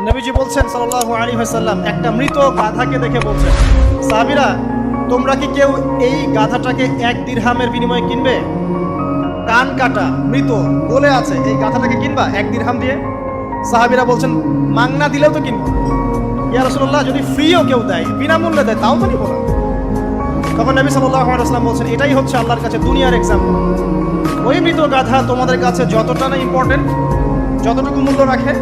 নবীজি বলছেন সাল্লাল্লাহু আলাইহি ওয়াসাল্লাম, একটা মৃত গাধাকে দেখে বলছেন, সাহাবীরা তোমরা কি কেউ এই গাধাটাকে 1 দিরহামের বিনিময়ে কিনবে? কান কাটা মৃত বলে আছে, এই গাধাটাকে কিনবা 1 দিরহাম দিয়ে? সাহাবীরা বলছেন মাংনা দিলেও তো কিনবো। ইয়া রাসূলুল্লাহ, যদি ফ্রিও কেউ দেয়, বিনামূল্যে দেয়, তাও তো নিব না। তখন নবী সাল্লাল্লাহু আলাইহি ওয়াসাল্লাম বলছেন, এটাই হচ্ছে আল্লাহর কাছে দুনিয়ার এক্সাম্পল। ওই মৃত গাধা তোমাদের কাছে যতটা না ইম্পর্টেন্ট, যতটুকু মূল্য রাখে,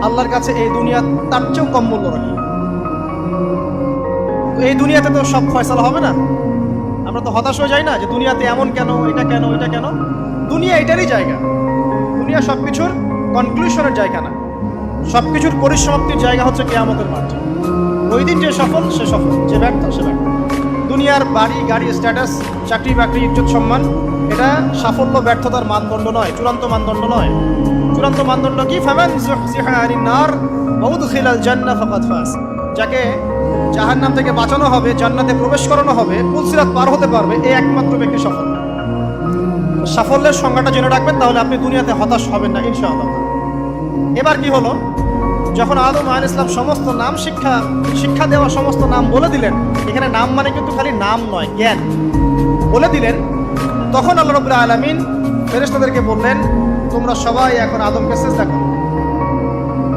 আল্লাহর কাছে এই দুনিয়া তার চেয়েও কম মূল্য রাখে। এই দুনিয়াতে তো সব ফয়সালা হবে না। আমরা তো হতাশ হয়ে যাই না যে দুনিয়াতে এমন কেন, এটা কেন, এটা কেন। দুনিয়া এটারই জায়গা। দুনিয়া সবকিছুর কনক্লুশনের জায়গা না, সবকিছুর পরিসমাপ্তির জায়গা হচ্ছে কিয়ামতের মাঠ। ওই দিন যে সফল সে সফল, যে ব্যর্থ সে ব্যর্থ। দুনিয়ার বাড়ি গাড়ি, স্ট্যাটাস, চাকরি বাকরি, ইজ্জত সম্মান, এটা সাফল্য ব্যর্থতার মানদণ্ড নয়, চূড়ান্ত মানদণ্ড নয়। চূড়ান্ত মানদণ্ড কি? ফামান যুহজিহা আনিন নার ওয়া উদখিলাল জান্নাহ ফাকাদ ফাজ। যাকে জাহান্নাম থেকে বাঁচানো হবে, জান্নাতে প্রবেশ করানো হবে, পুলসিরাত পার হতে পারবে, এই একমাত্র ব্যক্তি সফল। সাফল্যের সংজ্ঞাটা জেনে রাখবেন, তাহলে আপনি দুনিয়াতে হতাশ হবেন না ইনশাআল্লাহ। এবার কি হলো, যখন আদম আলাইহিস সালাম সমস্ত নাম শিক্ষা দেওয়া সমস্ত নাম বলে দিলেন, এখানে নাম মানে কিন্তু খালি নাম নয়, জ্ঞান বলে দিলেন, তখন আল্লাহ রাব্বুল আলামিন ফেরেশতাদেরকে বললেন, তোমরা সবাই এখন আদমকে সিজদা করো।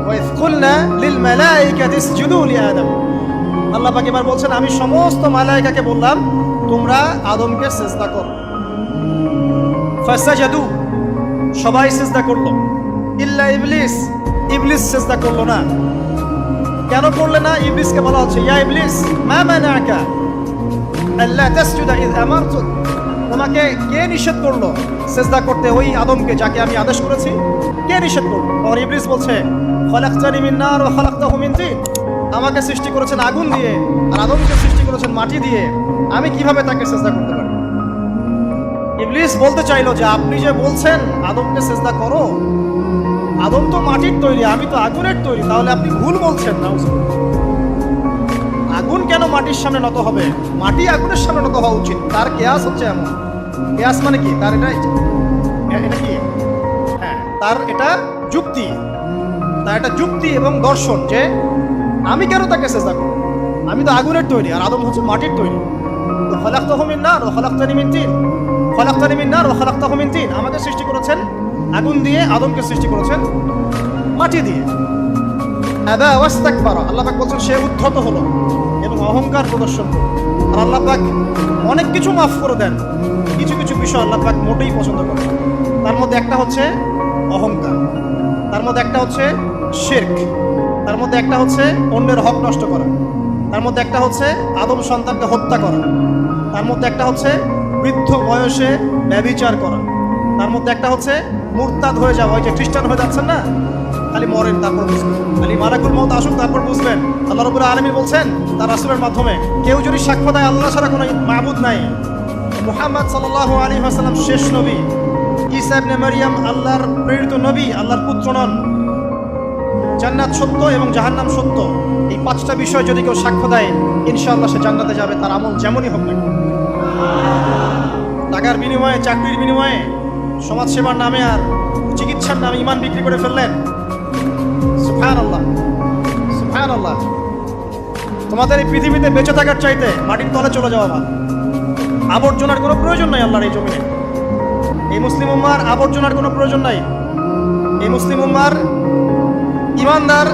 ওয়া ইয কুলনা লিল মালাইকাতি ইসজুদু লি আদম। আল্লাহ পাক এবার বলছেন, আমি সমস্ত মালায়েকাকে বললাম তোমরা আদমকে সিজদা করো। ফাসাজাদু, সবাই সিজদা করলো, ইল্লা ইবলিস, ইবলিস সিজদা করলো না। কেন করলে না? ইবলিসকে বলা হচ্ছে, ইয়া ইবলিস মা মানাকা আল্লা তাসজুদা ইয আমারতুক। তোমাকে কে নিষেধ করলো সিজদা করতে ওই আদমকে যাকে আমি আদেশ করেছি? কে নিষেধ করলো? আর ইবলিস বলছে, খলাকতানি মিন নার ওয়া খলাকতাহু মিন তিন। আমাকে সৃষ্টি করেছেন আগুন দিয়ে, আর আদমকে সৃষ্টি করেছেন মাটি দিয়ে, আমি কিভাবে তাকে সিজদা করতে পারি? ইবলিস বলতে চাইলো যে আপনি যে বলছেন আদমকে সিজদা করো, আদম তো মাটির তৈরি, আমি তো আগুনের তৈরি, তাহলে আপনি ভুল বলছেন। না, আগুন কেন মাটির সামনে নত হবে? মাটি আগুনের সামনে নত হওয়া উচিত। তার কেয়াস হচ্ছে এমন, কেয়াস মানে কি? তার এটা কি? হ্যাঁ, তার এটা যুক্তি, তার এটা যুক্তি এবং দর্শন যে আমি কেন তাকে সিজদা করব? আমি তো আগুনের তৈরি, আর আদম হচ্ছে মাটির তৈরি। তো খলাকতাহু মিন নার ওয়া খলাকতানি মিন তিন, খলাকতানি মিন নার ওয়া খলাকতাহু মিন তিন। আমাকে সৃষ্টি করেছেন আগুন দিয়ে, আদমকে সৃষ্টি করেছেন মাটি দিয়ে। আবা ওয়াস্তাকবারা, আল্লাহ পাক বলছেন সে উদ্ধত হলো এবং অহংকার প্রদর্শন করলো। আর আল্লাহ পাক অনেক কিছু মাফ করে দেন, কিছু কিছু বিষয় আল্লাহ পাক মোটেই পছন্দ করেন। তার মধ্যে একটা হচ্ছে অহংকার, তার মধ্যে একটা হচ্ছে শিরক, তার মধ্যে একটা হচ্ছে অন্যের হক নষ্ট করা, তার মধ্যে একটা হচ্ছে আদম সন্তানকে হত্যা করা, তার মধ্যে একটা হচ্ছে বৃদ্ধ বয়সে ব্যভিচার করা, তার মধ্যে একটা হচ্ছে মুরতাদ হয়ে যাওয়া। ওই যে খ্রিস্টান হয়ে যাচ্ছেন না, খালি মরেন তারপর বুঝবেন, খালি মালাকুল মউত আসুন তারপর বুঝবেন। আল্লাহ রাব্বুল আলামিন বলছেন তার রাসূলের মাধ্যমে, কেউ যদি সাক্ষ্য দেয় আল্লাহ ছাড়া কোনো মাবুদ নাই, মুহাম্মদ সাল্লাল্লাহু আলাইহি ওয়াসাল্লাম শেষ নবী, ঈসা ইবনে মারইয়াম আল্লাহর প্রেরিত নবী, আল্লাহর পুত্র নন, জান্নাত সত্য এবং জাহান্নাম সত্য, এই 5টা বিষয় যদি কেউ সাক্ষ্য দেয়, ইনশাআল্লাহ সে জান্নাতে যাবে, তার আমল যেমনই হোক না। টাকার বিনিময়ে, চাকরির বিনিময়ে, সমাজসেবার নামে আর চিকিৎসার নামে ঈমান বিক্রি করে ফেললেন, সুবহানাল্লাহ, সুবহানাল্লাহ। তোমাদের এই পৃথিবীতে বেঁচে থাকার চাইতে মাটির তলে চলে যাওয়া ভালো। আবর্জনার কোনো প্রয়োজন নাই আল্লাহর এই জমিনে। এই মুসলিম উম্মার আবর্জনার কোনো প্রয়োজন নাই। এই মুসলিম উম্মার ইমানদার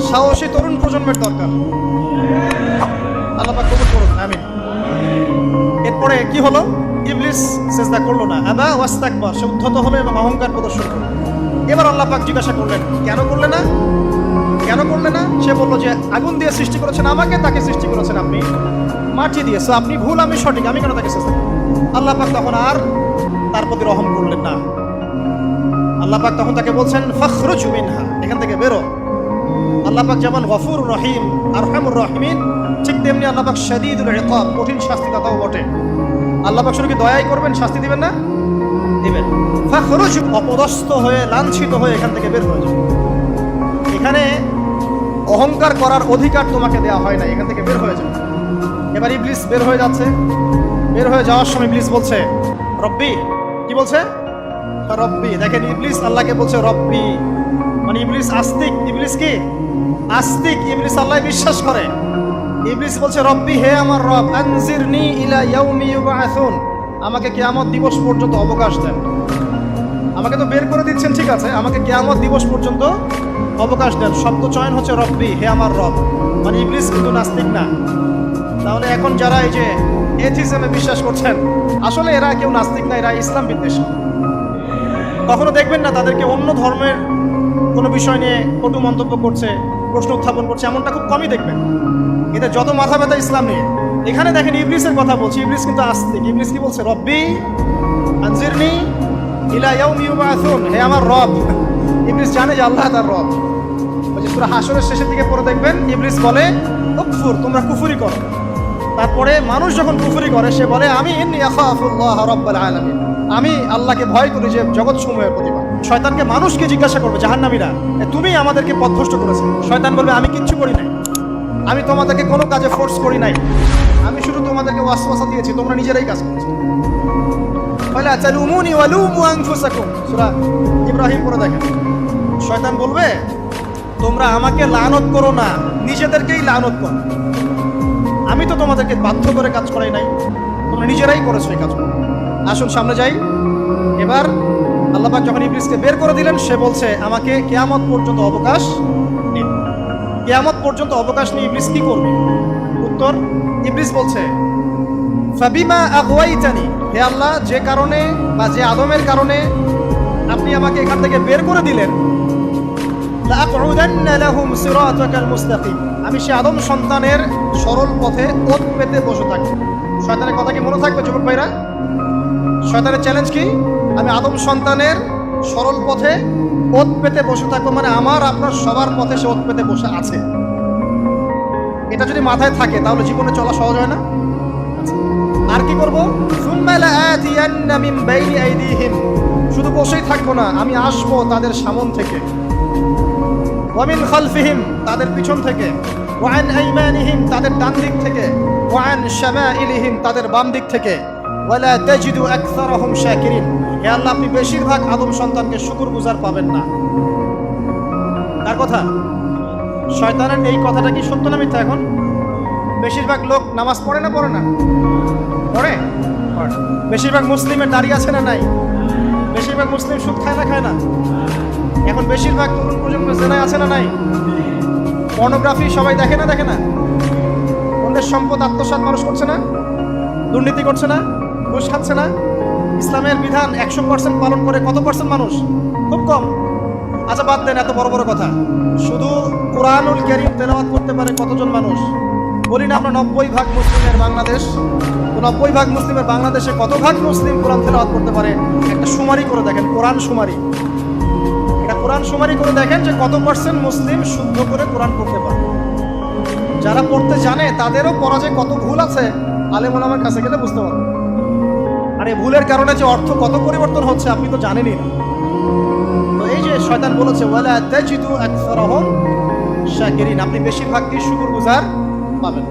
সাহসী তরুণ প্রজন্মের দরকার। আল্লাহ পাক কবুল করুন, আমিন। এরপরে কি হলো? ইবলিস সিজদা করলো না, আবা ওয়াস্তাকবার, সে উদ্ধত হলো এবং অহংকার প্রদর্শন করলো। এবার আল্লাহ পাক জিজ্ঞাসা করলেন, কেন করলে না? কেন করলে না? সে বলল যে আগুন দিয়ে সৃষ্টি করেছেন আমাকে, তাকে সৃষ্টি করেছেন আপনি মাটি দিয়ে, সো আপনি ভুল, আমি সঠিক, আমি কেন তাকে সিজদা করব? আল্লাহ পাক তখন আর তার প্রতি রহম করলেন না। আল্লাহ পাক তখন তাকে বলছেন, ফাখরুজ মিনহা, এখান থেকে বেরো। আল্লাহ পাক যেমন গফুর রহিম, আরহামুর রহিমিন, ঠিক তেমনি আল্লাহ পাক শাদীদুল ইকাব, কঠিন শাস্তিদাতাও বটে। আল্লাহ পাক শুধু কি দয়াই করবেন, শাস্তি দিবেন না? দিবেন। ফাখরুজ, অপদস্থ হয়ে, লাঞ্ছিত হয়ে এখান থেকে বের হয়ে যাও। এখানে অহংকার করার অধিকার তোমাকে দেওয়া হয় না, এখান থেকে বের হয়ে যাও। এবার ইবলিস বের হয়ে যাচ্ছে। বের হয়ে যাওয়ার সময় ইবলিস বলছে রব্বি। কি বলছে? রব্বি। দেখেন, ইবলিস আল্লাহকে বলছে রব্বি, মানে ইবলিস আস্তিক, ইবলিস কি আস্তিক ইবলিস আল্লাহ বিশ্বাস করে। ইবলিস বলছে রব্বি, হে আমার রব, আনজিরনি ইলা ইয়াউমি ইউবআসুন, আমাকে কিয়ামত দিবস পর্যন্ত অবকাশ দেন। আমাকে তো বের করে দিচ্ছেন, ঠিক আছে, আমাকে কিয়ামত দিবস পর্যন্ত অবকাশ দেন। শব্দ চয়ন হচ্ছে রব্বি, হে আমার রব, মানে ইবলিস কিন্তু নাস্তিক না। তাহলে এখন যারা এই যে এথিজমে বিশ্বাস করছেন, আসলে এরা কেউ নাস্তিক না, এরা ইসলাম বিদ্বেষী। কখনো দেখবেন না তাদেরকে অন্য ধর্মের কোনো বিষয় নিয়ে কটু মন্তব্য করছে, প্রশ্ন উত্থাপন করছে, এমনটা খুব কমই দেখবেন। এদের যত মাথা ব্যথা ইসলাম নিয়ে। এখানে দেখেন ইবলিসের কথা বলছি, ইবলিস কিন্তু আস্তিক। ইবলিস কি বলছে? রব্বি আনজিরনি ইলা ইয়াউমি ইউবআসুন, হে আমার রব। ইবলিস জানে যে আল্লাহ তার রব। ওই যে সূরা হাশরের শেষের দিকে পড়ে দেখবেন ইবলিস বলে উকফুর, তোমরা কুফরি করো। তারপরে মানুষ যখন কুফরি করে সে বলে আমি ইন্নী আখাফুল্লাহ রাব্বাল আলামিন, আমি আল্লাহকে ভয় করি যে জগৎ সমূহের প্রতিপালক। শয়তানকে মানুষকে জিজ্ঞাসা করবে জাহান্নামীরা, তুমি আমাদেরকে পথভ্রষ্ট করেছো। শয়তান বলবে আমি কিচ্ছু করি নাই, আমি তোমাদেরকে কোনো কাজে ফোর্স করি নাই, আমি শুধু তোমাদেরকে ওয়াসওয়াসা দিয়েছি, তোমরা নিজেরাই কাজ করছো। ফালা তালুমুনি ওয়ালুমু আনফুসাকুম, সূরা ইব্রাহিম পড়ে দেখেন। শয়তান বলবে তোমরা আমাকে লানত করো না, নিজেদেরকেই লানত করো, আমি তো তোমাদেরকে বাধ্য করে কাজ করাই নাই, তোমরা নিজেরাই করেছো এই কাজ। আসুন সামনে যাই। এবার আল্লাহ পাক যখন ইবলিসকে বের করে দিলেন, সে বলছে আমাকে কিয়ামত পর্যন্ত অবকাশ দিন। কিয়ামত পর্যন্ত অবকাশ নিয়ে ইবলিস কি করবে? উত্তর, ইবলিস বলছে ফাবিমা আগওয়াইতানি, হে আল্লাহ, যে কারণে বা যে আদমের কারণে আপনি আমাকে এখান থেকে বের করে দিলেন, লাআকউদান্না লাহুম সিরাতাকাল মুস্তাকিম, আমি সে আদম সন্তানের সরল পথে ওত পেতে বসে থাকব। শয়তানের কথা কি মনে থাকবে যুবক ভাইরা? শয়তানের চ্যালেঞ্জ কি? আমি আদম সন্তানের সরল পথে ওত পেতে বসে থাকবো, মানে আমার আপনার সবার পথে সে ওত পেতে বসে আছে। এটা যদি মাথায় থাকে তাহলে জীবনে চলা সহজ হয় না। আর কি করবো? সুম্মা লাআতিয়ান্না মিন বাইনি আইদিহিম, শুধু বসেই থাকবো না, আমি আসবো তাদের সামন থেকে, ওয়া মিন খালফিহিম, তাদের পিছন থেকে, ওয়া আন আইমানিহিম, তাদের ডান দিক থেকে, ওয়া আন শামাইলিহিম, তাদের বাম দিক থেকে, ওয়ালা তাজিদু আকসারাহুম শাকিরিন, হে আল্লাহ, আপনি বেশিরভাগ আদম সন্তানকে শুকরগুজার পাবেন না। কার কথা? শয়তানের এই কথাটা কি সত্য না মিথ্যা? এখন বেশিরভাগ লোক নামাজ পড়ে না পড়ে না? পড়ে। বেশিরভাগ মুসলিমের দাড়ি আছে না নাই? বেশিরভাগ মুসলিম সুদ খায় না খায় না? এখন বেশিরভাগ তরুণ প্রজন্ম জেনায় আছে না নাই? পর্নোগ্রাফি সবাই দেখে না দেখে না? অন্যের সম্পদ আত্মসাৎ মানুষ করছে না? দুর্নীতি করছে না? ঘুষ খাচ্ছে না? ইসলামের বিধান 100% পালন করে কত পার্সেন্ট মানুষ? খুব কম। আচ্ছা বাদ দেন এত বড় বড় কথা, শুধু কোরআনুল কারীম তেলাওয়াত করতে পারে কতজন মানুষ? বলি না আমরা 90% মুসলিমের বাংলাদেশ, তো 90% মুসলিমের বাংলাদেশে কত ভাগ মুসলিম কোরআন তেলাওয়াত করতে পারে? একটা শুমারি করে দেখেন, কোরআন শুমারি। এটা কোরআন শুমারি করে দেখেন যে কত পার্সেন্ট মুসলিম শুদ্ধ করে কোরআন পড়তে পারে। যারা পড়তে জানে তাদেরও পড়া যে কত ভুল আছে আলেম ওলামার কাছে গেলে বুঝতে পারবেন। আর এই ভুলের কারণে যে অর্থ কত পরিবর্তন হচ্ছে আপনি তো জানেনই না। তো এই যে শয়তান বলেছে ওয়ালা তাজিদু আকসারাহুম শাকিরিন, আপনি বেশিরভাগই শুকরগুজার পাবেন।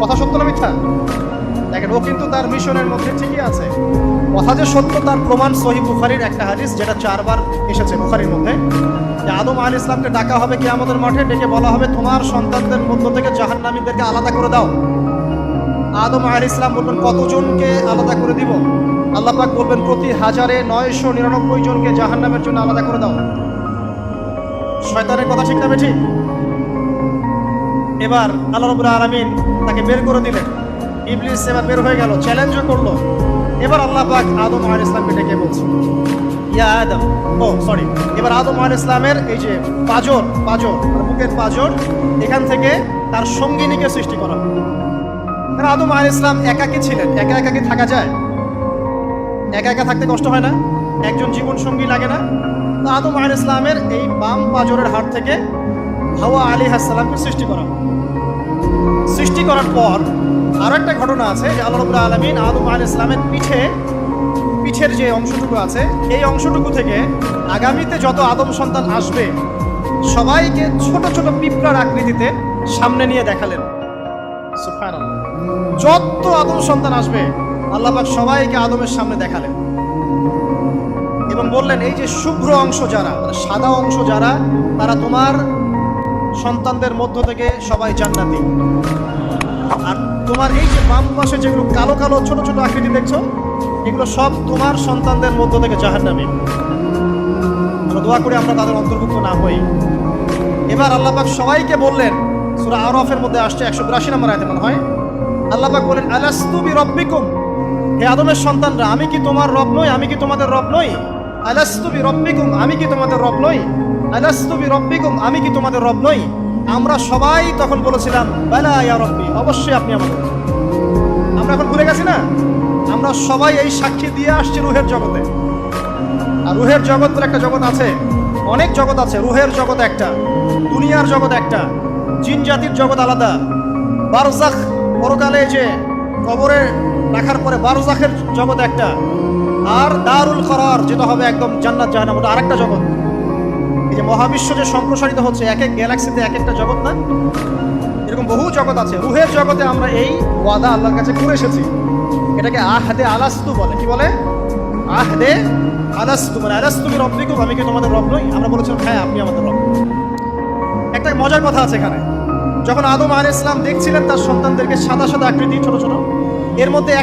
কথা সত্য না মিথ্যা? দেখেন ও কিন্তু তার মিশনের মধ্যে ঠিকই আছে। কথা যে সত্য তার প্রমাণ সহিহ বুখারীর একটা হাদিস, যেটা 4 বার এসেছে বুখারীর মধ্যে, যে আদম আলাইহিস সালামকে ডাকা হবে কিয়ামতের মাঠে, ডেকে বলা হবে তোমার সন্তানদের মধ্য থেকে জাহান্নামীদেরকে আলাদা করে দাও। আদম আলাইহিস সালাম বলবেন কতজনকে আলাদা করে দিব? আল্লাহ পাক বলবেন প্রতি 1099 জনকে জাহান্নামের জন্য আলাদা করে দাও। শয়তানের কথা ঠিক না ঠিক? এবার আল্লাহ রাব্বুল আলামিন তাকে বের করে দিলেন। ইবলিস এবার বের হয়ে গেল, চ্যালেঞ্জও করলো। এবার আল্লাহ পাক আদম আলাইহিস সালামকে ডেকে বলছে ইয়া আদম, এবার আদম আলাইহিস সালামের এই যে পাঁজর মানে বুকের পাঁজর, এখান থেকে তার সঙ্গিনীকে সৃষ্টি করা হবে। কারণ আদম আলাইহিস সালাম একাকী ছিলেন, একা একাকী থাকা যায়? একা একা থাকতে কষ্ট হয় না? একজন জীবন সঙ্গী লাগে না? তো আদম আলাইহিস সালামের এই বাম পাঁজরের হাড় থেকে হাওয়া আলাইহিস সালামকে সৃষ্টি করা হবে। সৃষ্টি করার পর আরো একটা ঘটনা আছে যে আল্লাহ রাব্বুল আলামিন আদম আলাইহিস সালামের পিঠের যে অংশটুকু আছে, এই অংশটুকু থেকে আগামীতে যত আদম সন্তান আসবে সবাইকে ছোট ছোট পিঁপড়ার আকৃতিতে সামনে নিয়ে দেখালেন। সুবহানাল্লাহ। যত আদম সন্তান আসবে আল্লাহ পাক সবাইকে আদমের সামনে দেখালেন এবং বললেন এই যে শুভ্র অংশ যারা, মানে সাদা অংশ যারা, তারা তোমার সন্তানদের মধ্য থেকে সবাই জান্নাতি। আর তোমার এই যে বাম পাশে যেগুলো কালো কালো ছোট ছোট আকৃতি দেখছো, এগুলো সব তোমার সন্তানদের মধ্য থেকে জাহান্নামী। আমরা দোয়া করি আমরা তাদের অন্তর্ভুক্ত না হই। এবার আল্লাহ পাক সবাইকে বললেন, সূরা আরাফের মধ্যে আসছে 182 নম্বর আয়াতে মনে হয়, আল্লাহ পাক বলেন আলাস্তু বিরব্বিকুম, হে আদমের সন্তানরা, আমি কি তোমার রব নই? আমি কি তোমাদের রব নই? আলাস্তু বিরব্বিকুম, আমি কি তোমাদের রব নই? আলাস্তু বিরব্বিকুম, আমি কি তোমাদের রব নই? আমরা সবাই তখন বলেছিলাম বালা ইয়া রব্বি, অবশ্যই আপনি আমাদের। আমরা এখন ভুলে গেছি না? আমরা সবাই এই সাক্ষী দিয়ে আসছি রুহের জগতে। আর রুহের জগৎ বলে একটা জগৎ আছে, অনেক জগৎ আছে। রুহের জগৎ একটা, দুনিয়ার জগৎ একটা, জিন জাতির জগৎ আলাদা, বারজাখ পরকালে যে কবরে রাখার পরে বারজাখের জগৎ একটা, আর দারুল করার যেটা হবে একদম জান্নাত জাহান্নাম, ওটা আরেকটা জগৎ। এই যে মহাবিশ্ব যে সম্প্রসারিত হচ্ছে, এক এক গ্যালাক্সিতে এক একটা জগৎ না, এরকম বহু জগৎ আছে। রুহের জগতে আমরা এই ওয়াদা আল্লাহর কাছে করে এসেছি। এটাকে আহদে আলাস্তু বলে। কি বলে? আহদে আলাস্তু, মানে আলাস্তু বিরব্বিকুম, আমি কি তোমাদের রব নই? আমরা বলেছিলাম হ্যাঁ আপনি আমাদের রব। একটা মজার কথা আছে এখানে, যখন আদম আলাইহিস সালাম দেখছিলেন তার সন্তানদেরকে সাদা সাদা আকৃতি ছোট ছোট, এর মধ্যে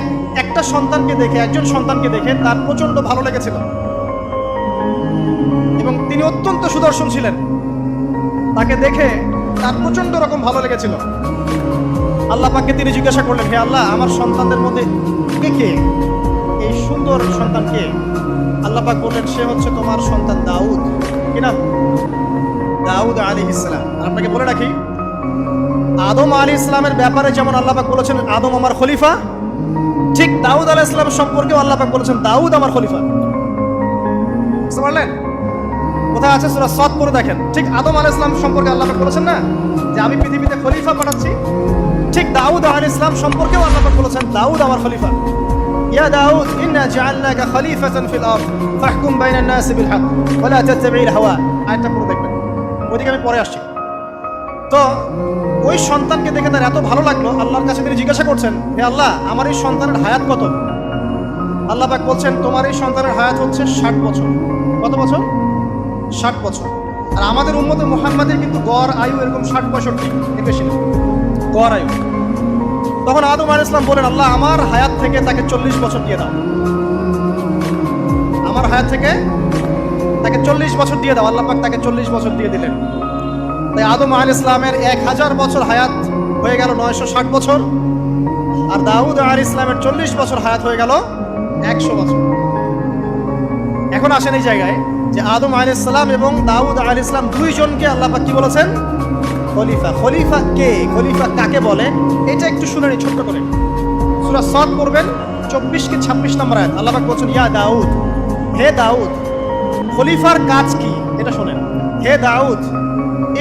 একটা সন্তানকে দেখে, একজন সন্তানকে দেখে তার প্রচন্ড ভালো লেগেছিল এবং তিনি অত্যন্ত সুদর্শন ছিলেন। তাকে দেখে তার প্রচন্ড রকম ভালো লেগেছিল। আল্লাহ পাককে তিনি জিজ্ঞাসা করলেন, হে আল্লাহ, আমার সন্তানদের মধ্যে কে এই সুন্দর সন্তান কে? আল্লাহ পাক বললেন, সে হচ্ছে তোমার সন্তান দাউদ। কি নাম? দাউদ আলাইহিস সালাম। আপনাকে বলে রাখি, আদম আলাইহিস সালামের ব্যাপারে যেমন আল্লাহ পাক বলেছেন আদম আমার খলিফা, ঠিক দাউদ আলাইহিস সালাম সম্পর্কেও আল্লাহ পাক বলেছেন দাউদ আমার খলিফা। বুঝতে পারলেন? কোথায় আছে? সূরা সাদ পড়ে দেখেন। ঠিক আদম আলাইহিস সালাম সম্পর্কে আল্লাহ পাক বলেছেন না যে আমি পৃথিবীতে খলিফা পাঠাচ্ছি, ঠিক দাউদ আলাইহিস সালাম সম্পর্কেও আল্লাহ পাক বলেছেন দাউদ আমার খলিফা। ইয়া দাউদ ইন্না জাআলনাকা খলিফাতান ফিল আরদ ফাহকুম বাইনান নাসি বিল হক ওয়া লা তাত্তাবি'ল হাওয়া। আয়াতটা পড়ে দেখবেন, ওইদিকে আমি পরে আসছি। তো ওই সন্তানকে দেখে তার এত ভালো লাগলো, আল্লাহর কাছে তিনি জিজ্ঞাসা করছেন, হে আল্লাহ, আমার এই সন্তানের হায়াত কত? আল্লাহ পাক বলছেন, তোমার এই সন্তানের হায়াত হচ্ছে 60 বছর। কত বছর? 60 বছর। আর আমাদের উম্মতে মুহাম্মাদের কিন্তু গড় আয়ু এরকম 60-65, এর বেশি না গড় আয়ু। তখন আদম আলাইহিস সালাম বলেন, আল্লাহ, আমার হায়াত থেকে তাকে 40 বছর দিয়ে দাও। আমার হায়াত থেকে তাকে 40 বছর দিয়ে দাও। আল্লাহ পাক তাকে 40 বছর দিয়ে দিলেন। তাই আদম আলাইহিস সালামের 1000 বছর হায়াত হয়ে গেল 960 বছর, আর দাউদ আলাইহিস সালামের 40 বছর হায়াত হয়ে গেল 100 বছর। এখন আসেন এই জায়গায় যে আদম আলাইহিস সালাম এবং দাউদ আলাইহিস সালাম দুইজনকে আল্লাহ পাক কি বলেছেন? খলিফা। খলিফা কে? খলিফা কাকে বলে? এটা একটু শুনে নিন ছোট্ট করে। সূরা সাদ পড়বেন 24 কি 26 নম্বর আয়াত। আল্লাহ পাক বলেছেন, ইয়া দাউদ, হে দাউদ, খলিফার কাজ কি এটা শুনেন। হে দাউদ,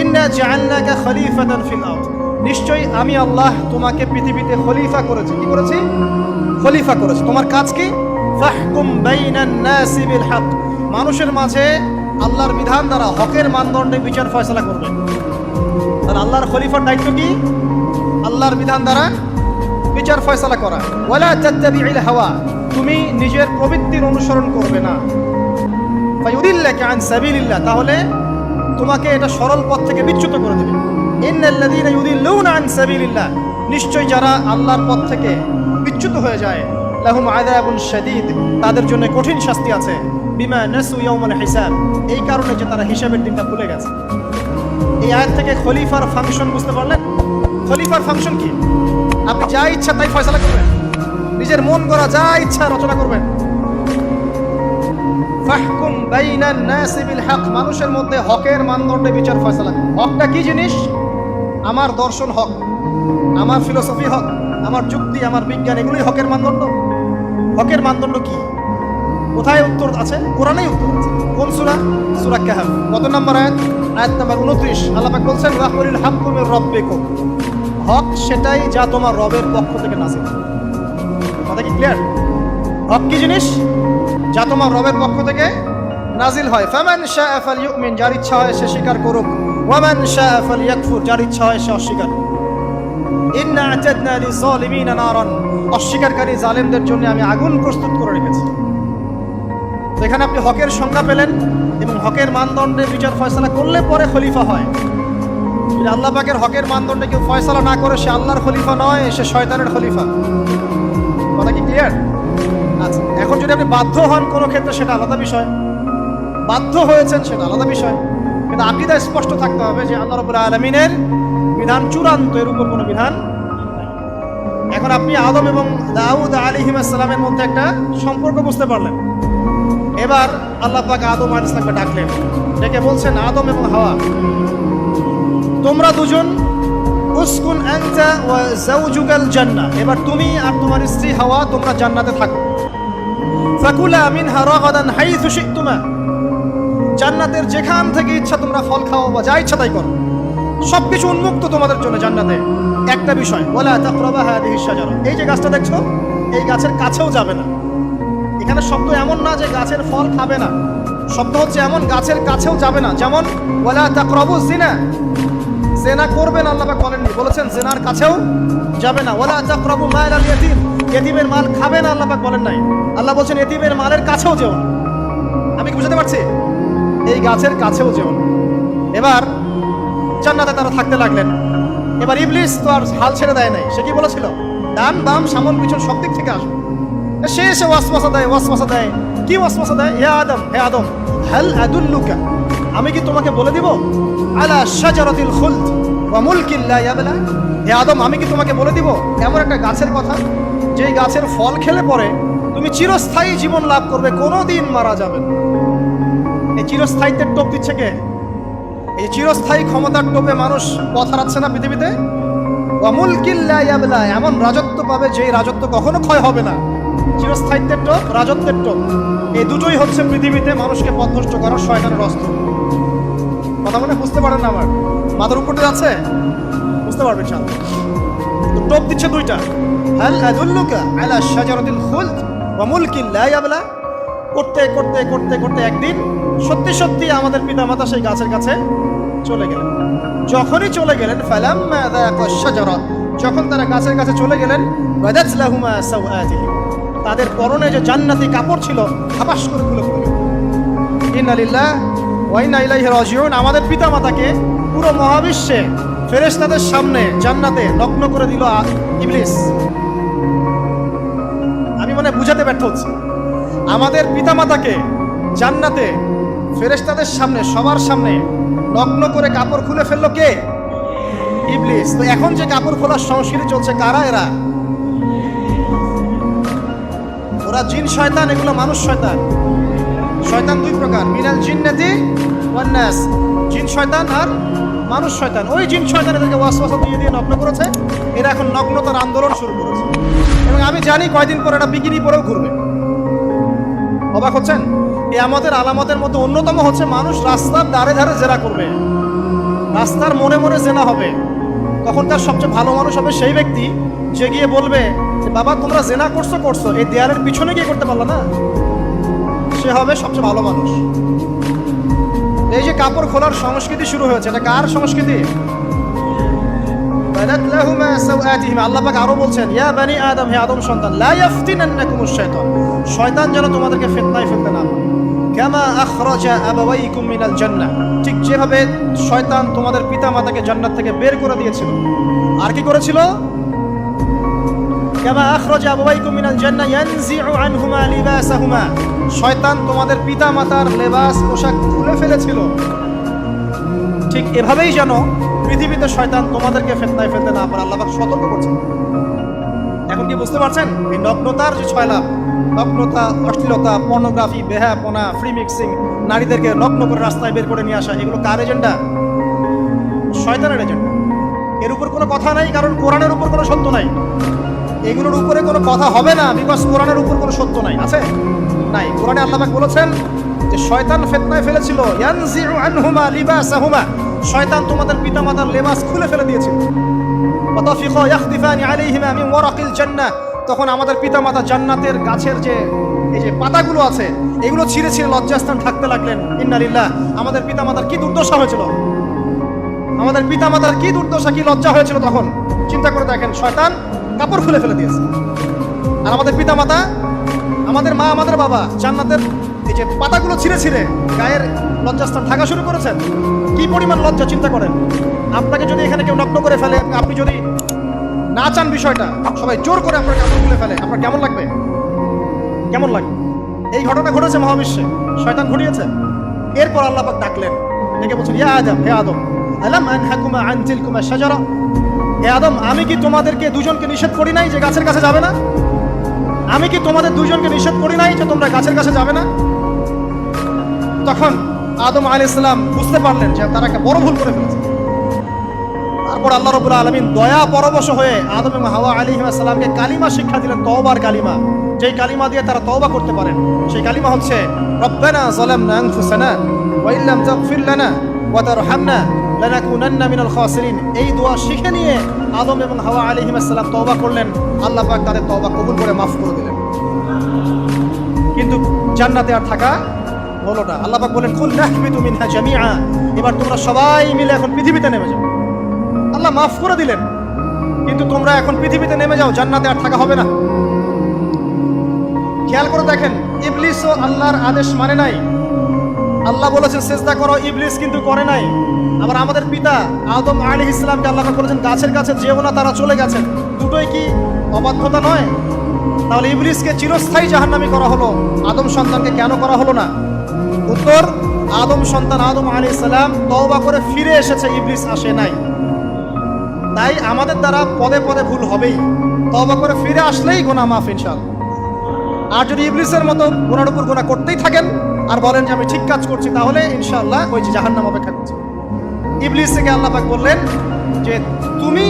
ইন্না জাআলনাকা খলিফাতান ফিল আরদ, নিশ্চয়ই আমি আল্লাহ তোমাকে পৃথিবীতে খলিফা করেছি। কি করেছি? খলিফা করেছি। তোমার কাজ কি? ফাহকুম বাইনান নাসি বিল হক, মানুষের মাঝে আল্লাহর বিধান দ্বারা হকের মানদণ্ডে বিচার ফয়সালা করবে। তাহলে আল্লাহর খলিফার দায়িত্ব কি? আল্লাহর বিধান দ্বারা বিচার ফয়সালা করা। ওয়ালা তাত্তাবি'ল হাওয়া, তুমি নিজের প্রবৃত্তির অনুসরণ করবে না। ফায়ুদিল্লাকা আন সাবিলিল্লাহ, তাহলে তোমাকে এটা সরল পথ থেকে বিচ্যুত করে দেবে। ইন্নাল্লাযীনা ইউদিল্লুনা আন সাবিলিল্লাহ, নিশ্চয় যারা আল্লাহর পথ থেকে বিচ্যুত হয়ে যায়, লাহুম আযাবুন শাদীদ, তাদের জন্য কঠিন শাস্তি আছে। বিমা নাসু ইয়াউমাল হিসাব, এই কারণে যে তারা হিসাবের দিনটা ভুলে গেছে। এই আয়াত থেকে খলিফার ফাংশন বুঝতে পারলেন? খলিফার ফাংশন কি? আপনি যা ইচ্ছা তাই ফয়সালা করবেন, নিজের মন গড়া যা ইচ্ছা রচনা করবেন। ফাহকুম বাইনান নাসি বিল হক, মানুষের মধ্যে হকের মানদণ্ডে বিচার ফয়সালা। হকটা কি জিনিস? আমার দর্শন হক, আমার ফিলোসফি হক, আমার যুক্তি, আমার বিজ্ঞান, এগুলোই হকের মানদণ্ড। হকের মানদণ্ড কি? কোথায় উত্তর আছে? কোরআনেই উত্তর আছে। কোন সূরা? সূরা কাহফ। কত নম্বর আয়াত? আয়াত নাম্বার 29। আল্লাহ পাক বলছেন, ওয়াকুলিল হাক্কু মির রাব্বিকুম, হক সেটাই যা তোমার রবের পক্ষ থেকে নাযিল। কথা কি ক্লিয়ার? হক কি জিনিস? যা তোমার রবের পক্ষ থেকে নাজিল হয়। ফামান শাআ ফালইউমিন, যার ইচ্ছা হয় সে স্বীকার করুক। ওয়ামান শাআ ফালইয়াকফুর, যার ইচ্ছা হয় সে অস্বীকার করুক। ইন্না আ'তাদনা লিযালিমিনা নারান, অস্বীকারী জালেমদের জন্য আমি আগুন প্রস্তুত করে রেখেছি। তো এখানে আপনি হকের সংজ্ঞা পেলেন এবং হকের মানদণ্ডে বিচার ফয়সালা করলে পরে খলিফা হয়। যদি আল্লাহ পাকের হকের মানদণ্ডে কেউ ফয়সালা না করে সে আল্লাহর খলিফা নয়, সে শয়তানের খলিফা। কথা কি ক্লিয়ার? আচ্ছা, এখন যদি আপনি বাধ্য হন কোনো ক্ষেত্রে সেটা আলাদা বিষয়, বাধ্য হয়েছেন সেটা আলাদা বিষয়, কিন্তু আকীদা স্পষ্ট থাকতে হবে যে আল্লাহ রাব্বুল আলামিনের বিধান চূড়ান্ত, এর উপর কোনো বিধান। এখন আপনি আদম এবং দাউদ আলাইহিস সালামের মধ্যে একটা সম্পর্ক বুঝতে পারলেন। এবার আল্লাহ পাক আদম আলাইহিস সালামকে ডাকলেন, ডেকে বলছেন, আদম এবং হাওয়া, তোমরা দুজন উসকুন আনতা ওয়া যাওজুকাল জান্নাহ, এবার তুমি আর তোমার স্ত্রী হাওয়া তোমরা জান্নাতে থাকো। ফাকুলা মিনহা রাগাদান হাইথু শি'তুমা, জান্নাতের যেখান থেকে ইচ্ছা তোমরা ফল খাও বা যা ইচ্ছা তাই করো, সবকিছু উন্মুক্ত তোমাদের জন্য জান্নাতে। একটা বিষয়, ওয়ালা তাকরাবা হাদিহিশ শাজারা, এই যে গাছটা দেখছো এই গাছের কাছেও যাবে না। এখানে শব্দ এমন না যে গাছের ফল খাবে না, শব্দ হচ্ছে এমন গাছের কাছেও যাবে না। যেমন ওয়ালা তাকরাবুজ জিনা, জেনা করবেন আল্লাহ পাক বলেননি, বলেছেন জেনার কাছেও যাবে না। ওয়ালা তাকরাবু মালাল ইয়াতীম, ইয়াতীমের মাল খাবে না আল্লাহ পাক বলেন নাই, আল্লাহ বলছেন ইয়াতীমের মালের কাছেও যেও না। আমি কি বুঝাতে পারছি? এই গাছের কাছেও যেও না। এবার জান্নাতে তারা থাকতে লাগলেন। এবার ইবলিস তো আর হাল ছেড়ে দেয় নাই, সে কি বলেছিল, ডান বাম সামন পিছন সব দিক থেকে আসো। সে এসে ওয়াসওয়াসা দেয়। কি ওয়াসওয়াসা দেয়? হে আদম হাল আদুল্লুকা, আমি কি তোমাকে বলে দিব, আলা শাজারাতিল খুলদ ওয়া মুলকিন লা ইয়াবলা, হে আদম আমি কি তোমাকে বলে দিব এমন একটা গাছের কথা যেই গাছের ফল খেলে পরে তুমি চিরস্থায়ী জীবন লাভ করবে, কোনোদিন মারা যাবে না। এই চিরস্থায়িত্বের টোপ দিচ্ছে কে? এই চিরস্থায়ী ক্ষমতার টোপে মানুষ পথ হারাচ্ছে না পৃথিবীতে। ওয়া মুলকিন লা ইয়াবলা, এমন রাজত্ব পাবে যেই রাজত্ব কখনো ক্ষয় হবে না। চিরস্থায়িত্বের টোপ, রাজত্বের টোপ, এই দুটোই হচ্ছে পৃথিবীতে মানুষকে পথভ্রষ্ট করার শয়তানের অস্ত্র। কথা মনে বুঝতে পারেন না? আমার মাথার উপরে যাচ্ছে, বুঝতে পারবেন ইনশাআল্লাহ। তো টোপ দিচ্ছে দুইটা, হাল আদুল্লুকা আলা শাজারাতিল খুলদ ওয়া মুলকিন লা ইয়াবলা। করতে করতে করতে করতে একদিন সত্যি সত্যি আমাদের পিতামাতা সেই গাছের কাছে চলে গেলেন। যখনই চলে গেলেন, ফালাম্মা যাকা শাজারা, যখন তারা গাছের কাছে চলে গেলেন, বাদাত লাহুমা সাওআতিহিম, তাদের পরনে যে জান্নাতি কাপড় ছিল হাবাস করে খুলে গেল। ইন্না লিল্লাহি ওয়া ইন্না ইলাইহি রাজিউন। আমাদের পিতামাতাকে পুরো মহাবিশ্বে ফেরেশতাদের সামনে জান্নাতে নগ্ন করে দিল ইবলিস। আমি মনে বুঝাতে ব্যর্থ হচ্ছি, আমাদের পিতামাতাকে জান্নাতে ফেরেশতাদের সামনে সবার সামনে নগ্ন করে কাপড় খুলে ফেললো কে? ইবলিস। তো এখন যে কাপড় খোলার সংস্কৃতি চলছে, কারা এরা? ওরা জিন শয়তান, এগুলো মানুষ শয়তান। শয়তান দুই প্রকার, মিনাল জিন্নাতি ওয়ান নাস, জিন শয়তান আর মানুষ শয়তান। ওই জিন শয়তান এদেরকে ওয়াসওয়াসা দিয়ে নগ্ন করেছে, এরা এখন নগ্নতার আন্দোলন শুরু করেছে। এবং আমি জানি কয়দিন পর এটা বিকিনি পরেও ঘুরবে। অবাক হচ্ছেন? এই আমাদের আলামতের মধ্যে অন্যতম হচ্ছে মানুষ রাস্তার ধারে ধারে জেনা করবে, রাস্তার মনে মনে জেনা হবে। তখন তার সবচেয়ে ভালো মানুষ হবে সেই ব্যক্তি যে গিয়ে বলবে যে বাবা তোমরা জেনা করছো, এই দেয়ালের পিছনে গিয়ে করতে পারলো না, সে হবে সবচেয়ে ভালো মানুষ। এই যে কাপড় খোলার সংস্কৃতি শুরু হয়েছে, এটা কার সংস্কৃতি? বাদাত লাহুমা সাওআতিহিম। আল্লাহ পাক আরো বলছেন, ইয়া বানি আদম, হে আদম সন্তান, লা ইয়াফতিনান্নাকুমুশ শাইতান, শয়তান যেন তোমাদেরকে ফিতনায় ফেলতে না পারে। কামা আখরাজা আবাওয়াইকুম মিনাল জান্নাহ, ঠিক যেভাবে শয়তান তোমাদের পিতামাতাকে জান্নাত থেকে বের করে দিয়েছিল। আর কি করেছিল? কামা আখরাজা আবাওয়াইকুম মিনাল জান্নাহ ইয়ানজিউ আনহুমা লিবাসাহুমা, শয়তান তোমাদের পিতামাতার লেবাস পোশাক খুলে ফেলেছিল। ঠিক এভাবেই যেন পৃথিবীতে শয়তান তোমাদেরকে ফিতনায় ফেলতে না পারে, আল্লাহ পাক সতর্ক করছেন। এখন কি বুঝতে পারছেন? এই নগ্নতার যে ছয়লাভ, নগ্নতা, অশ্লীলতা, পর্নোগ্রাফি, বেহাপনা, ফ্রি মিক্সিং, নারীদেরকে নগ্ন করে রাস্তায় বের করে নিয়ে আসা, এগুলো কার এজেন্ডা? শয়তানের এজেন্ডা। এর উপর কোনো কথা নাই, কারণ কোরআনের উপর কোনো সত্য নাই। এগুলোর উপরে কোনো কথা হবে না, বিকজ কোরআনের উপর কোনো সত্য নাই। আছে? নাই। কোরআনে আল্লাহ পাক বলেছেন যে শয়তান ফিতনায় ফেলেছিল, ইয়ানজিউ আনহুমা লিবাসাহুমা, শয়তান তোমাদের পিতামাতার লেবাস খুলে ফেলে দিয়েছিল। ওয়াতাফিকা ইয়াখদিফানি আলাইহিমা মিন ওয়ারাকিল জান্নাহ, তখন আমাদের পিতামাতা জান্নাতের গাছের যে এই যে পাতাগুলো আছে এগুলো ছিঁড়ে ছিঁড়ে লজ্জাস্থান থাকতে লাগলেন। ইন্না লিল্লাহ। আমাদের পিতামাতার কি দুর্দশা হয়েছিল, আমাদের পিতামাতার কি দুর্দশা, কি লজ্জা হয়েছিল তখন। চিন্তা করে দেখেন, শয়তান কাপড় খুলে ফেলে দিয়েছে। আর আমাদের পিতামাতা, আমাদের মা, আমাদের বাবা জান্নাতের এই যে পাতাগুলো ছিঁড়ে ছিঁড়ে গায়ের লজ্জাস্থান ঢাকা শুরু করেছেন। কি পরিমাণ লজ্জা চিন্তা করেন। আপনাকে যদি এখানে কেউ নগ্ন করে ফেলে, আপনি যদি না চান বিষয়টা, সবাই জোর করে আপনার কাপড় খুলে ফেলে, আপনার কেমন লাগবে? কেমন লাগবে? এই ঘটনা ঘটেছে মহাবিশ্বে, শয়তান ঘটিয়েছে। এরপর আল্লাহ পাক ডাকলেন, ডেকে বলছেন, ইয়া আদম, হে আদম, আলাম আনহাকুমা আন তিলকুমা শাজারা, হে আদম, আমি কি তোমাদেরকে দুজনকে নিষেধ করি নাই যে গাছের কাছে যাবে না? আমি কি তোমাদের দুজনকে নিষেধ করি নাই যে তোমরা গাছের কাছে যাবে না? তখন আদম আলাইহিস সালাম বুঝতে পারলেন যে তারা একটা বড় ভুল করে ফেলেছে। তারপর আল্লাহ রাব্বুল আলামিন দয়া পরবশ হয়ে আদম এবং হাওয়া আলাইহিস সালামকে কালিমা শিক্ষা দিলেন, তওবার কালিমা, যেই কালিমা দিয়ে তারা তওবা করতে পারেন। সেই কালিমা হচ্ছে রব্বানা যালামনা আনফুসানা ওয়া ইল্লাম তাগফির লানা ওয়া তারহামনা লানাকুনান্না মিনাল খাসিরিন। এই দোয়া শিখে নিয়ে আদম এবং হাওয়া আলাইহিস সালাম তওবা করলেন। আল্লাহ পাক তাদের তওবা কবুল করে মাফ করে দিলেন। কিন্তু জান্নাতে আর থাকা হলো না। আল্লাহ পাক বলেন, কুল নাহবিতু মিনহা জামিআ, এবার তোমরা সবাই মিলে এখন পৃথিবীতে নেমে যাও। আল্লাহ মাফ করে দিলেন, কিন্তু তোমরা এখন পৃথিবীতে নেমে যাও, জান্নাতে আর থাকা হবে না। খেয়াল করে দেখেন, ইবলিসও আল্লাহর আদেশ মানে নাই। আল্লাহ বলেছেন সিজদা করো, ইবলিস কিন্তু করে নাই। আবার আমাদের পিতা আদম আলাইহিস সালামকে আল্লাহ পাক বলেছেন গাছের কাছে যেও না, তারা চলে গেছেন। দুটোই কি অবাধ্যতা নয়? তাহলে ইবলিসকে চিরস্থায়ী জাহান্নামী করা হলো, আদম সন্তানকে কেন করা হলো না? উত্তর, আদম সন্তান আদম আলাইহিস সালাম তওবা করে ফিরে এসেছে, ইবলিস আসে নাই। তাই আমাদের দ্বারা পদে পদে ভুল হবেই, তওবা করে ফিরে আসলেই গুনাহ মাফ ইনশাআল্লাহ। আর যদি ইবলিসের মতো গুনার উপর গুনাহ করতেই থাকেন আর বলেন যে আমি ঠিক কাজ করছি, তাহলে ইনশাআল্লাহ ওই যে জাহান্নাম অপেক্ষা করছে। ইবলিস থেকে আল্লাহ পাক বললেন যে তুমি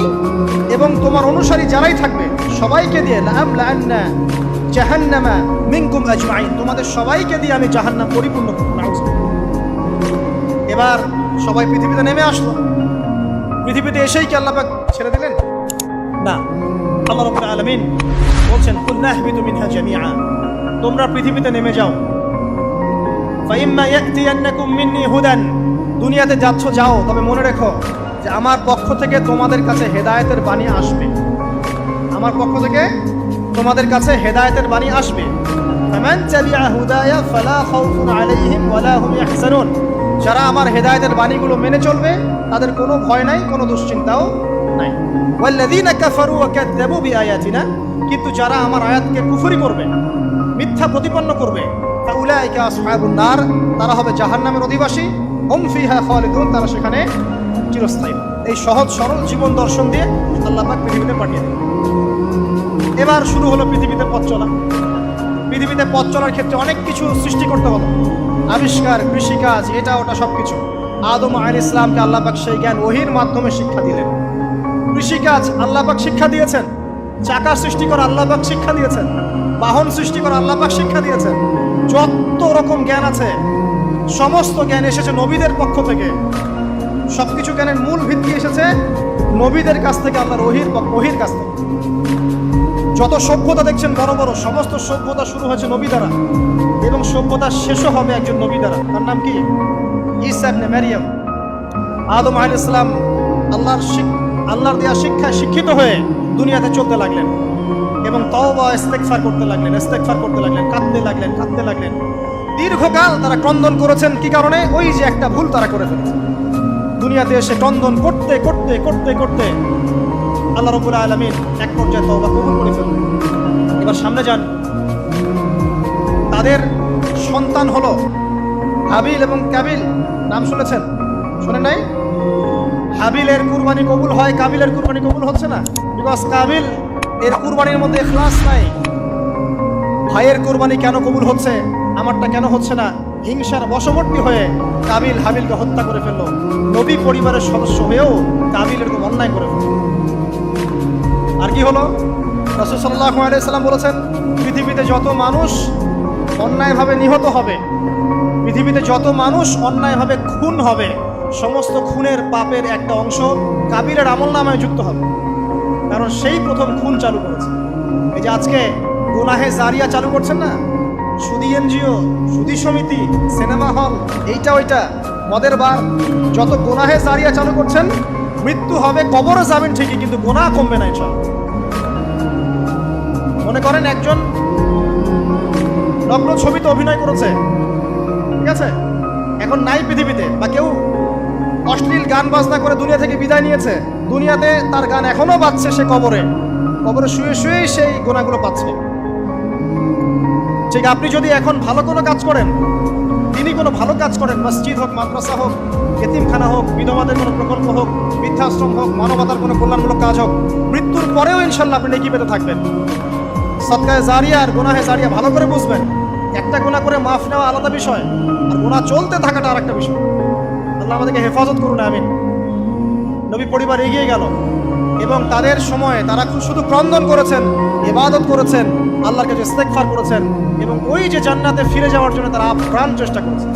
এবং তোমার অনুসারী যারাই থাকবে সবাইকে দিয়ে লাআমলাআন্না জাহান্নামা মিনকুম আজমাইন, তোমাদের সবাইকে দিয়ে আমি জাহান্নাম পরিপূর্ণ করব। এবার সবাই পৃথিবীতে নেমে আসলো। পৃথিবীতে এসেই কি আল্লাহ পাক ছেড়ে দিলেন? না, আল্লাহ রাব্বুল আলামিন বলছেন, কুল নাহবিতু মিনহা জামিআ, তোমরা পৃথিবীতে নেমে যাও। ফাইম্মা ইয়াতিয়ান্নাকুম মিন্নি হুদান, দুনিয়াতে যাচ্ছ যাও, তবে মনে রেখো যে আমার পক্ষ থেকে তোমাদের কাছে হেদায়েতের বাণী আসবে। আমার পক্ষ থেকে তোমাদের কাছে হেদায়েতের বাণী আসবে। ফামান তাবিআ হুদায়া ফালা খাউফুন আলাইহিম ওয়ালা হুম ইয়াহজানুন, যারা আমার হেদায়েতের বাণীগুলো মেনে চলবে তাদের কোনো ভয় নাই, কোনো দুশ্চিন্তাও নাই। ওয়াল্লাযীনা কাফারু ওয়া কাযযাবু বিআয়াতিনা, কিন্তু যারা আমার আয়াতকে কুফরি করবে, মিথ্যা প্রতিপন্ন করবে, ফাউলাইকা আসহাবুন নার, তারা হবে জাহান্নামের অধিবাসী। হুম ফিহা খালিদুন, তারা সেখানে চিরস্থায়ী। এই সহজ সরল জীবন দর্শন দিয়ে আল্লাহ পাক পৃথিবীতে পাঠিয়ে দেন। এবার শুরু হলো পৃথিবীতে পথ চলা। পৃথিবীতে পথ চলার ক্ষেত্রে অনেক কিছু সৃষ্টি করতে হলো, আবিষ্কার, কৃষিকাজ, এটা ওটা সবকিছু। আদম আলাইহিস সালামকে আল্লাহ পাক সেই জ্ঞান ওহীর মাধ্যমে শিক্ষা দিলেন। কৃষিকাজ আল্লাহ পাক শিক্ষা দিয়েছেন, চাকা সৃষ্টি করা আল্লাহ পাক শিক্ষা দিয়েছেন, বাহন সৃষ্টি করা আল্লাহ পাক শিক্ষা দিয়েছেন। যত রকম জ্ঞান আছে সমস্ত জ্ঞান এসেছে নবীদের পক্ষ থেকে। সবকিছু জ্ঞানের মূল ভিত্তি এসেছে নবীদের কাছ থেকে, আল্লাহর ওহীর কাছ থেকে। যত সভ্যতা দেখছেন বড় বড়, সমস্ত সভ্যতা শুরু হয়েছে নবী দ্বারা, এবং সভ্যতা শেষও হবে একজন নবী দ্বারা। তার নাম কি? ঈসা ইবনে মারইয়াম। আদম আলাইহিস সালাম আল্লাহর দেয়া শিক্ষায় শিক্ষিত হয়ে দুনিয়াতে চলতে লাগলেন এবং তওবা ইস্তেগফার করতে লাগলেন, কাঁদতে লাগলেন। দীর্ঘকাল তারা ক্রন্দন করেছেন। কি কারণে? ওই যে একটা ভুল তারা করে ফেলেছে। দুনিয়াতে এসে ক্রন্দন করতে করতে করতে করতে আল্লাহ রাব্বুল আলামিন এক পর্যায়ে তওবা কবুল করে ফেললেন। এবার সামনে যান, তাদের সন্তান হলো হাবিল এবং কাবিল। নাম শুনেছেন? শোনেন নাই? হাবিলের কুরবানি কবুল হয়, কাবিলের কুরবানি কবুল হচ্ছে না। বিকজ কাবিল এর কুরবানির মধ্যে ইখলাস নাই। ভাইয়ের কুরবানি কেন কবুল হচ্ছে, আমারটা কেন হচ্ছে না? হিংসার বশবর্তী হয়ে কাবিল হাবিলকে হত্যা করে ফেললো। নবী পরিবারের সদস্য হয়েও কাবিল এরকম অন্যায় করে ফেলল। আর কি হলো? রাসূল সাল্লাল্লাহু আলাইহি সাল্লাম বলেছেন, পৃথিবীতে যত মানুষ অন্যায়ভাবে নিহত হবে, পৃথিবীতে যত মানুষ অন্যায়ভাবে খুন হবে, সমস্ত খুনের পাপের একটা অংশ কাবিলের আমলনামায় যুক্ত হবে। কারণ সেই প্রথম খুন চালু করেছে। এই যে আজকে গুনাহে জারিয়া চালু করছেন না, সুদী এনজিও, সুদী সমিতি, সিনেমা হল, এইটা ওইটা, মদের বার, যত গুনাহে জারিয়া চালু করছেন, মৃত্যু হবে, কবরে যাবেন ঠিকই, কিন্তু গুনাহ কমবে না ইনশাআল্লাহ। মনে করেন একজন নগ্ন ছবিতে অভিনয় করেছে, ঠিক আছে, এখন নাই পৃথিবীতে, বা কেউ অশ্লীল গান বাজনা করে দুনিয়া থেকে বিদায় নিয়েছে, দুনিয়াতে তার গান এখনো বাজছে, সে কবরে শুয়ে শুয়েই সেই গুনাহগুলো পাচ্ছে। ঠিক আপনি যদি এখন ভালো কোনো কাজ করেন, তিনি কোনো ভালো কাজ করেন, মসজিদ হোক, মাদ্রাসা হোক, এতিমখানা হোক, বিধবাদের কোনো প্রকল্প হোক, বৃদ্ধাশ্রম হোক, মানবতার কোনো কল্যাণমূলক কাজ হোক, মৃত্যুর পরেও ইনশাল্লাহ আপনি নেকি পেতে থাকবেন। সদকায়ে জারিয়া আর গুনাহে জারিয়া ভালো করে বুঝবেন। একটা গুনাহ করে মাফ নেওয়া আলাদা বিষয়, আর গুনাহ চলতে থাকাটা আরেকটা বিষয়। আল্লাহ আমাদেরকে হেফাজত করুন, আমিন। নবী পরিবার এগিয়ে গেল এবং তাদের সময়ে তারা শুধু ক্রন্দন করেছেন, ইবাদত করেছেন, আল্লাহর কাছে ইস্তেগফার করেছেন এবং ওই যে জান্নাতে ফিরে যাওয়ার জন্য তারা আপ্রাণ চেষ্টা করেছেন।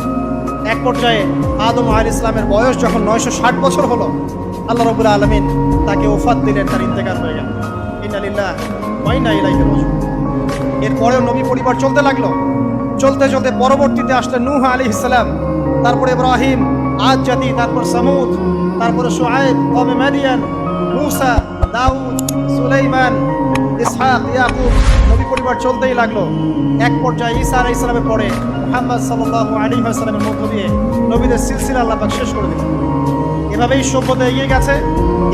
এক পর্যায়ে আদম আলাইহিস সালামের বয়স যখন 960 বছর হলো, আল্লাহ রাব্বুল আলামিন তাকে ওফাত দিলেন, তার ইন্তেকাল হয়ে গেল। ইন্না লিল্লাহি ওয়া ইন্না ইলাইহি রাজিউন। এরপরেও নবী পরিবার চলতে লাগলো, চলতে চলতে পরবর্তীতে আসলেন নূহ আলাইহিস সালাম, তারপরে ইব্রাহিম, আদ জাতি, তারপর সামুদ, তারপরে শুআয়ব, কওমে মাদিয়ান, মূসা, দাউদ, সুলাইমান, ইসহাক, ইয়াকুব। নবী পরিবার চলতেই লাগলো। এক পর্যায়ে ঈসা আলাইহিস সালামের পরে মুহাম্মদ সাল্লাল্লাহু আলাইহি ওয়াসাল্লামের মধ্য দিয়ে নবীদের সিলসিলা আল্লাহ পাক শেষ করে দিলেন। এভাবেই সভ্যতা এগিয়ে গেছে,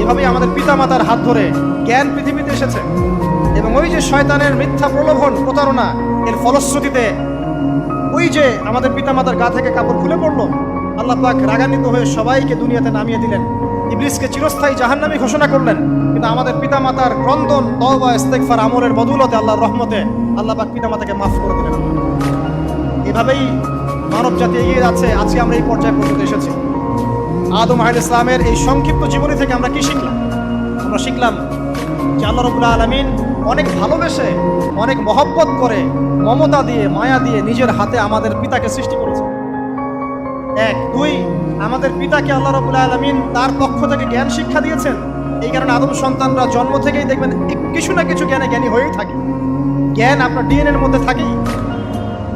এভাবেই আমাদের পিতামাতার হাত ধরে জ্ঞান পৃথিবীতে এসেছে এবং ওই যে শয়তানের মিথ্যা প্রলোভন, প্রতারণা, এর ফলশ্রুতিতে ওই যে আমাদের পিতামাতার গা থেকে কাপড় খুলে পড়লো, আল্লাহ পাক রাগান্বিত হয়ে সবাইকে দুনিয়াতে নামিয়ে দিলেন, ইবলিসকে চিরস্থায়ী জাহান্নামী ঘোষণা করলেন। কিন্তু আমাদের পিতামাতার ক্রন্দন, তওবা, ইস্তেগফার, আমলের বদৌলতে, আল্লাহর রহমতে আল্লাহ পাক পিতামাতাকে মাফ করে দিলেন। এভাবেই মানব জাতি এগিয়ে যাচ্ছে। আজকে আমরা এই পর্যায়ে পর্যন্ত এসেছি। আদম আলাইহিস সালামের এই সংক্ষিপ্ত জীবনী থেকে আমরা কি শিখলাম? আমরা শিখলাম যে আল্লাহ রাব্বুল আলামিন অনেক ভালোবেসে, অনেক মহব্বত করে, মমতা দিয়ে, মায়া দিয়ে নিজের হাতে আমাদের পিতাকে সৃষ্টি করেছে। এক, দুই, আমাদের পিতাকে আল্লাহ রাব্বুল আলামিন তার পক্ষ থেকে জ্ঞান শিক্ষা দিয়েছেন। এই কারণে আদম সন্তানরা জন্ম থেকেই দেখবেন কিছু না কিছু জ্ঞানী হয়েই থাকে। জ্ঞান আপনার ডিএনএর মধ্যে থাকেই।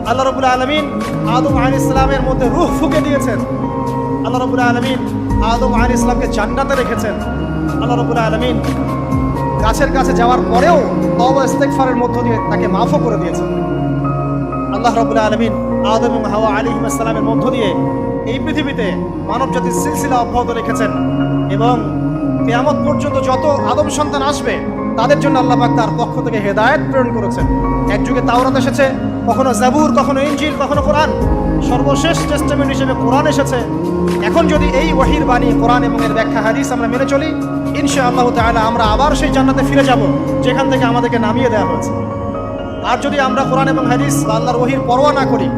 আল্লাহ রাব্বুল আলামিন আদম আলাইহিস সালামের মধ্যে রূহ ফুঁকে দিয়েছেন। আল্লাহ রাব্বুল আলামিন আদম আলাইহিস সালামকে জান্নাতে রেখেছেন। আল্লাহ রাব্বুল আলামিন গাছের কাছে যাওয়ার পরেও তওবা ইস্তেগফারের মধ্য দিয়ে তাকে মাফও করে দিয়েছেন। আল্লাহ রাব্বুল আলামিন আদম এবং হাওয়া আলাইহিস সালামের মধ্য দিয়ে এই পৃথিবীতে মানব জাতির সিলসিলা অব্যাহত রেখেছেন এবং কিয়ামত পর্যন্ত যত আদম সন্তান আসবে তাদের জন্য আল্লাহ পাক তার পক্ষ থেকে হেদায়েত প্রেরণ করেছেন। এক যুগে তাওরাত এসেছে, কখনো জাবুর, কখনো ইনজিল, কখনো কোরআন, সর্বশেষ টেস্টামেন্ট হিসেবে কোরআন এসেছে। এখন যদি এই ওহীর বাণী, কোরআন এবং এর ব্যাখ্যা হাদিস আমরা মেনে চলি, ইনশাআল্লাহ তাআলা আমরা আবার সেই জান্নাতে ফিরে যাব যেখান থেকে আমাদেরকে নামিয়ে দেওয়া হয়েছে। আর যদি আমরা কোরআন এবং হাদিস বা আল্লাহর ওহীর পরোয়া না করি,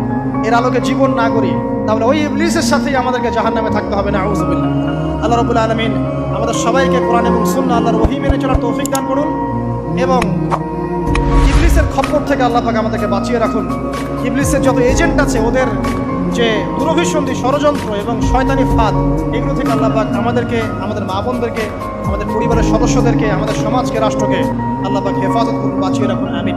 এর আলোকে জীবন না করি, তাহলে ওই ইবলিসের সাথেই আমাদেরকে জাহান্নামে থাকতে হবে। না, আউযুবিল্লাহ। আল্লাহ রাব্বুল আলামিন আমাদের সবাইকে কোরআন এবং সুন্নাহ, আল্লাহর ওহী মেনে চলার তৌফিক দান করুন এবং ইবলিসের খপ্পর থেকে আল্লাহ পাক আমাদেরকে বাঁচিয়ে রাখুন। ইবলিসের যত এজেন্ট আছে, ওদের যে দুরভিসন্ধি, ষড়যন্ত্র এবং শয়তানি ফাঁদ, এগুলো থেকে আল্লাহ পাক আমাদেরকে, আমাদের মা বোনদেরকে, আমাদের পরিবারের সদস্যদেরকে, আমাদের সমাজকে, রাষ্ট্রকে আল্লাহ পাক হেফাজত করুন, বাঁচিয়ে রাখুন। আমিন।